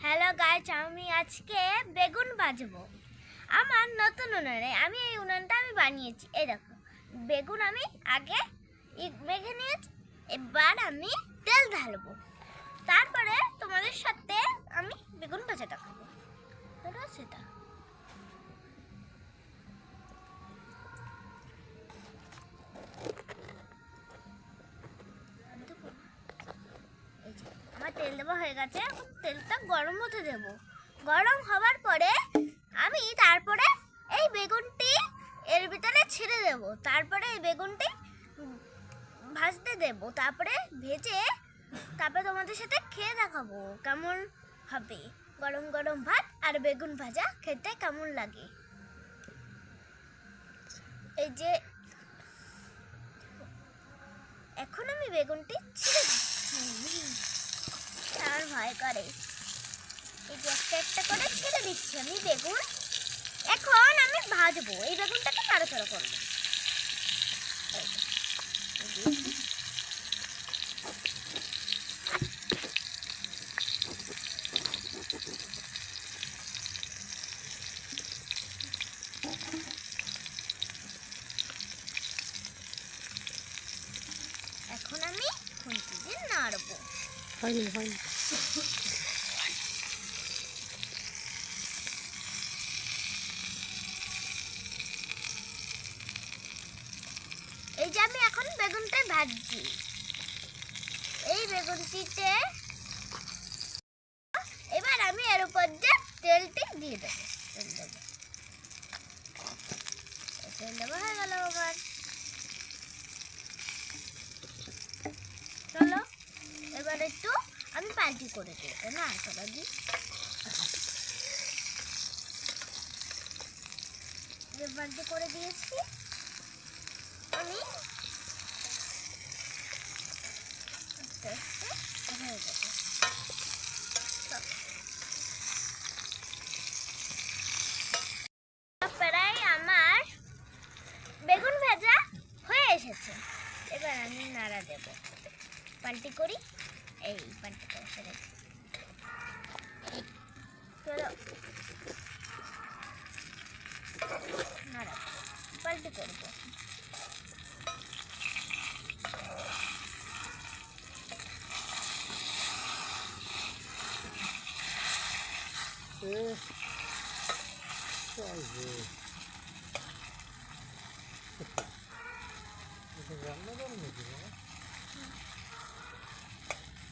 Hello guys, আমি আজকে বেগুন ভাজবো। আমার নতুন উনানে এই উনানটা আমি বানিয়েছি। এই দেখো, বেগুন আমি আগে মেখে নিয়েছি। এবার আমি তেল ঢালবো, তারপরে তোমাদের সাথে আমি বেগুন ভাজাটা খাবো। সেটা আমার তেল দেওয়া হয়ে গেছে। তেলটা গরম হতে দেব। গরম হওয়ার পরে আমি তারপরে এই বেগুনটি এর ভিতরে ছেড়ে দেব। তারপরে এই বেগুনটি ভাজতে দেব। তারপরে ভেজে তারপরে তোমাদের সাথে খেয়ে দেখাবো কেমন হবে। গরম গরম ভাত আর বেগুন ভাজা খেতে কেমন লাগে। এই যে এখন আমি বেগুনটি ছেড়ে দিচ্ছি। আমার ভয় করে। এই যে একটা একটা করে ছেড়ে দিচ্ছি আমি বেগুন। এখন আমি ভাজবো, এই বেগুনটাকে নাড়াচাড়া করবো। এখন আমি খুন্তি দিয়ে নাড়বো। হয়নি এই যে আমি এখন বেগুনটা ভাজছি। এই বেগুনটিতে এবার আমি এর উপর দিয়ে তেলটি দিয়ে দেবো। তেল দেওয়া হয়ে গেল আমার। চলো এবার একটু আমি পাল্টি করে দিই না চলো দিই। পাল্টি করে দিয়েছি আমি। আস্তে আস্তে হয়ে যাবে। প্রায় আমার বেগুন ভাজা হয়ে এসেছে। এবার আমি নাড়া দেব। পাল্টি করি, এই পাল্টি করে সেরে চলো নাড়া পাল্টি করবো।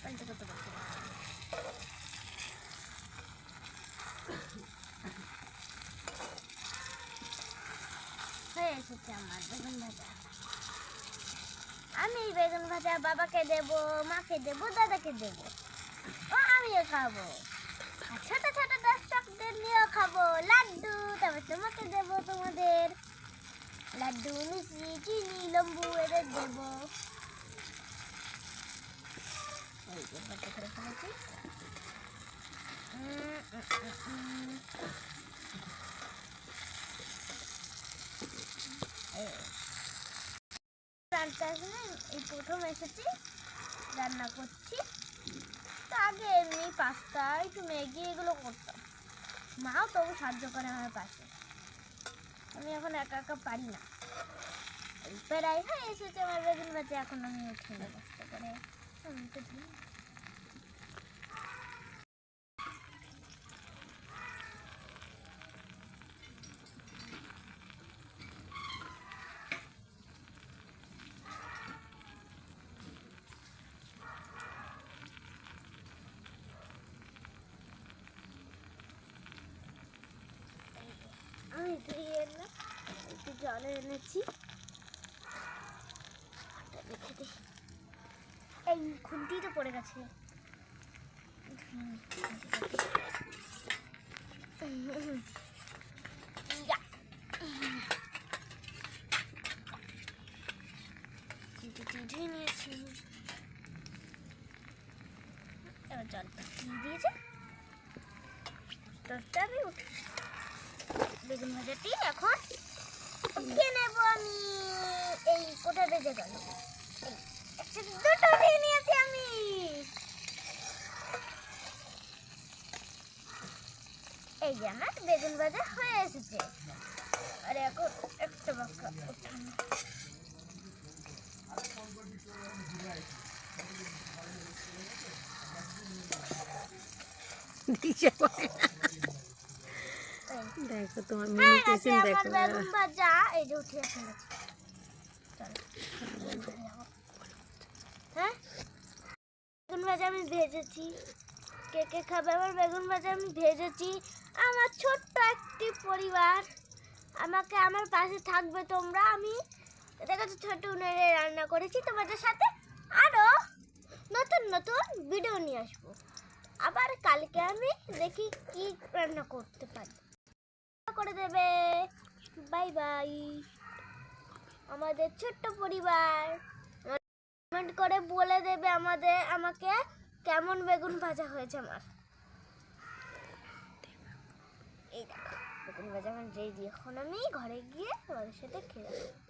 পাল্টি করতে পারছি না। হয়ে এসেছে আমার বেগুন ভাজা। আমি বেগুন ভাজা বাবাকে দেব, মাকে দেব, দাদাকে দেব, ও আমিও খাবো। আর ছোট ছোট দর্শকদের নিয়েও খাবো। লাড্ডু তারপর তোমাকে দেবো, তোমাদের লাড্ডু, মিষ্টি, চিনি, লেম্বু এদের দেবো। এই যে বাটা করে ফেলেছি। এই প্রথম এসেছি, রান্না করছি। তো আগে এমনি পাস্তা, একটু ম্যাগি এগুলো করতাম। মাও তবু সাহায্য করে আমার পাশে। আমি এখন একা একা পারি না। প্রায় হয়ে এসেছে আমার বেগুন ভাজা। এখন আমি উঠে নেবো করে। আমি ধুয়ে এলাম, একটু জলে এনেছি। এই খুন্তি তো পড়ে গেছে। ধুয়ে নিয়েছি। এবার জলটা দিয়ে দিয়েছে। আমি উঠে বেগুন ভাজাটি এখন উঠিয়ে নেবো আমি। এই কোথায় বেজে গেল? দুটো নিয়ে নিয়েছি আমি। এই যে আমার বেগুন ভাজা হয়ে এসেছে। আর এখন একটা বাক্কা উঠানো। দেখো তোমার হ্যাঁ, মিনি আছে টিফিন আমার দেখো। বেগুন ভাজা। এই যে উঠিয়ে ফেলেছি। চলো। হ্যাঁ, বেগুন ভাজা আমি ভেজেছি। কে কে খাবে আমার বেগুন ভাজা আমি ভেজেছি। আমার ছোট্ট একটি পরিবার, আমাকে আমার পাশে থাকবে তোমরা। আমি দেখো ছোট উনারে রান্না করেছি তোমাদের সাথে। আরও নতুন নতুন ভিডিও নিয়ে আসবো। আবার কালকে আমি দেখি কি রান্না করতে পারি। করে দেবে। বাই বাই আমাদের ছোট্ট পরিবার। কমেন্ট করে বলে দেবে আমাকে কেমন বেগুন ভাজা হয়েছে আমার। এই দেখো বেগুন ভাজা আমার রেডি। এখন আমি ঘরে গিয়ে তোমাদের সাথে খেয়ে নেবো।